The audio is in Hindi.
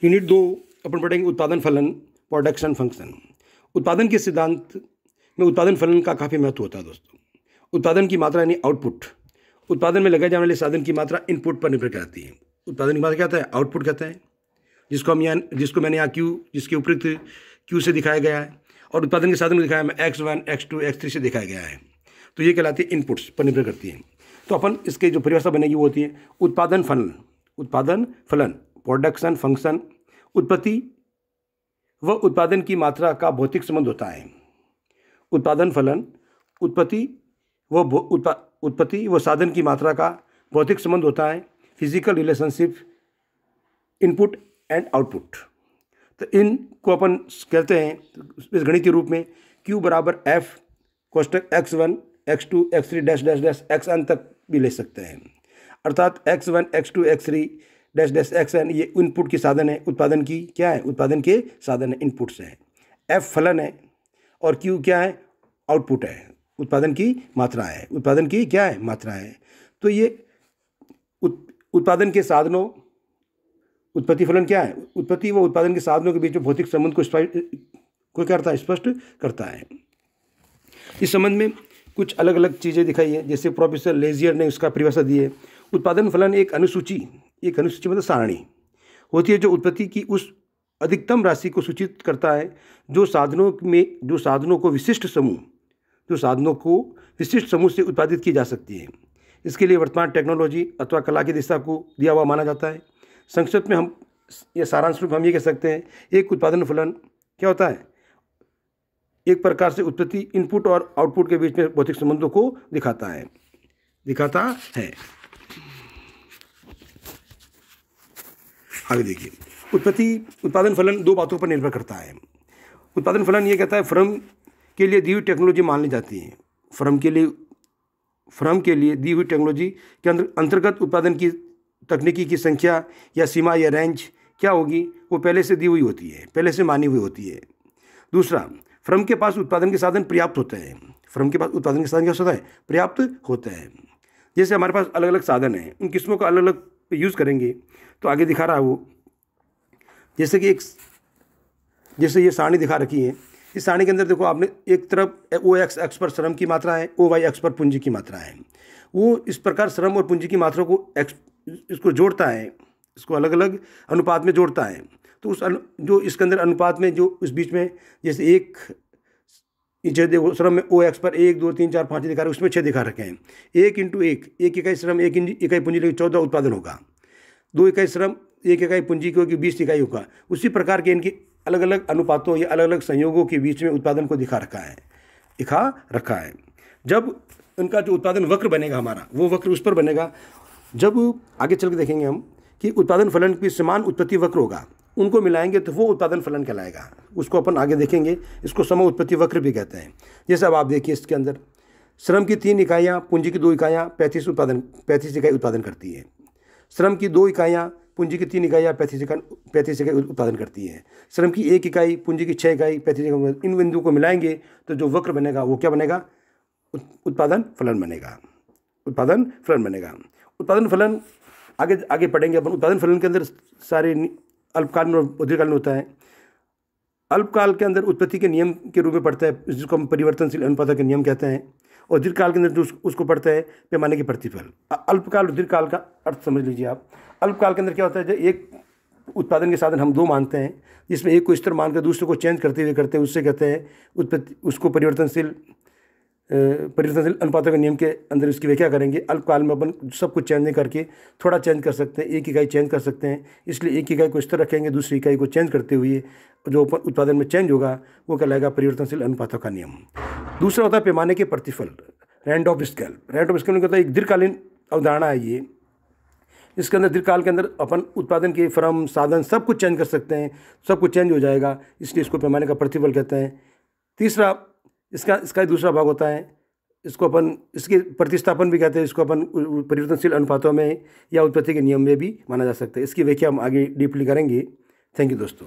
यूनिट 2 अपन पढ़ेंगे उत्पादन फलन, प्रोडक्शन फंक्शन। उत्पादन के सिद्धांत में उत्पादन फलन का काफ़ी महत्व होता है दोस्तों। उत्पादन की मात्रा यानी आउटपुट, उत्पादन में लगाए जाने वाले साधन की मात्रा इनपुट पर निर्भर करती है। उत्पादन की मात्रा क्या होता है? आउटपुट कहता है, जिसको मैंने यहाँ क्यू, जिसके उपयुक्त क्यू से दिखाया गया है, और उत्पादन के साधन को दिखाया मैं X1, X2, X3 से दिखाया गया है। तो ये कहलाती है इनपुट्स पर निर्भर करती है। तो अपन इसके जो परिभाषा बनेगी वो होती है उत्पादन फलन, प्रोडक्शन फंक्शन। उत्पत्ति व उत्पादन की मात्रा का भौतिक संबंध होता है। उत्पादन फलन उत्पत्ति व साधन की मात्रा का भौतिक संबंध होता है, physical relationship input and output. तो इनको अपन कहते हैं इस गणितीय रूप में Q बराबर F कोष्टक X1, X2, X3 dash dash dash XN तक भी ले सकते हैं। अर्थात X1, X2, X3 dash dash XN ये इनपुट की साधन है, उत्पादन की क्या है? उत्पादन के साधन है, इनपुट्स है। F फलन है और Q क्या है? आउटपुट है, उत्पादन की मात्रा है। उत्पादन की क्या है? मात्रा है। तो ये उत्पादन के साधनों, उत्पत्ति फलन क्या है? उत्पत्ति व उत्पादन के साधनों के बीच में भौतिक संबंध को करता है, स्पष्ट करता है। इस संबंध में कुछ अलग अलग चीज़ें दिखाई है, जैसे प्रोफेसर लेजियर ने उसका परिभाषा दी है। उत्पादन फलन एक अनुसूची मतलब सारणी होती है जो उत्पत्ति की उस अधिकतम राशि को सूचित करता है जो साधनों को विशिष्ट समूह से उत्पादित की जा सकती है। इसके लिए वर्तमान टेक्नोलॉजी अथवा कला की दिशा को दिया हुआ माना जाता है। संक्षिप्त में हम या सारांश रूप हम ये कह सकते हैं, एक उत्पादन फलन क्या होता है? एक प्रकार से उत्पत्ति, इनपुट और आउटपुट के बीच में भौतिक संबंधों को दिखाता है। आगे देखिए, उत्पादन फलन दो बातों पर निर्भर करता है। उत्पादन फलन ये कहता है फर्म के लिए दी हुई टेक्नोलॉजी मान ली जाती है। फर्म के लिए दी हुई टेक्नोलॉजी के अंतर्गत उत्पादन की तकनीकी की संख्या या सीमा या रेंज क्या होगी? वो पहले से दी हुई होती है, पहले से मानी हुई होती है। दूसरा, फर्म के पास उत्पादन के साधन पर्याप्त होते हैं। पर्याप्त होते हैं। जैसे हमारे पास अलग अलग साधन हैं, उन किस्मों का अलग अलग यूज़ करेंगे। तो आगे दिखा रहा है वो, जैसे कि ये सारणी दिखा रखी है। इस सारणी के अंदर देखो आपने, एक तरफ OX एक्स पर श्रम की मात्रा है, OY एक्स पर पूंजी की मात्रा है। वो इस प्रकार श्रम और पूंजी की मात्रा को इसको जोड़ता है, इसको अलग अलग अनुपात में जोड़ता है। तो जो इसके अंदर अनुपात में जो इस बीच में, जैसे एक देखो श्रम में OX पर 1, 2, 3, 4, 5 दिखा रहे हैं, उसमें 6 दिखा रखे हैं। 1 × 1, 1 इकाई श्रम 1 इकाई पूंजी लेके 14 उत्पादन होगा। 2 इकाई श्रम 1 इकाई पूंजी की होगी, 20 इकाई होगा। उसी प्रकार के इनकी अलग अलग अनुपातों या अलग अलग संयोगों के बीच में उत्पादन को दिखा रखा है। जब उनका जो उत्पादन वक्र बनेगा हमारा, वो वक्र उस पर बनेगा जब आगे चल के देखेंगे हम कि उत्पादन फलन की समान उत्पत्ति वक्र होगा, उनको मिलाएंगे तो वो उत्पादन फलन कहलाएगा। उसको अपन आगे देखेंगे, इसको सम उत्पत्ति वक्र भी कहते हैं। जैसे अब आप देखिए, इसके अंदर श्रम की 3 इकाइयाँ, पूंजी की 2 इकाइयाँ 35 इकाई उत्पादन करती है। श्रम की 2 इकाइयाँ, पूंजी की 3 इकाइयाँ 35 इकाई उत्पादन करती है। श्रम की 1 इकाई, पूंजी की 6 इकाई 35 इकाई। इन बिंदुओं को मिलाएंगे तो जो वक्र बनेगा वो क्या बनेगा? उत्पादन फलन बनेगा। उत्पादन फलन आगे पढ़ेंगे अपन। उत्पादन फलन के अंदर सारे अल्पकालीन और दीर्घकालीन होता है। अल्पकाल के अंदर उत्पत्ति के नियम के रूप में पढ़ता है, जिसको हम परिवर्तनशील अनुपातों के नियम कहते हैं। और दीर्घकाल के अंदर उसको पढ़ता है पैमाने के प्रतिफल। अल्पकाल और दीर्घकाल का अर्थ समझ लीजिए आप। अल्पकाल के अंदर क्या होता है? जो एक उत्पादन के साधन हम 2 मानते हैं, जिसमें एक को स्थिर मानकर दूसरे को चेंज करते हुए करते हैं, उससे कहते हैं उत्पत्ति। उसको परिवर्तनशील अनुपातों के नियम के अंदर इसकी व्याख्या करेंगे। अल्पकाल में अपन सब कुछ चेंज नहीं करके थोड़ा चेंज कर सकते हैं, 1 इकाई चेंज कर सकते हैं। इसलिए 1 इकाई को स्थिर रखेंगे, दूसरी इकाई को चेंज करते हुए जो उत्पादन में चेंज होगा वो कहलाएगा परिवर्तनशील अनुपातों का नियम। दूसरा होता है पैमाने के प्रतिफल, rent of scale. Rent of scale कहता है एक दीर्घकालीन अवधारणा है ये। इसके अंदर दीर्घकाल के अंदर अपन उत्पादन के फर्म, साधन सब कुछ चेंज कर सकते हैं, सब कुछ चेंज हो जाएगा, इसलिए इसको पैमाने का प्रतिफल कहते हैं। तीसरा, इसका दूसरा भाग होता है, इसको अपन इसके प्रतिस्थापन भी कहते हैं। इसको अपन परिवर्तनशील अनुपातों में या उत्पत्ति के नियम में भी माना जा सकता है। इसकी व्याख्या हम आगे डीपली करेंगे। थैंक यू दोस्तों।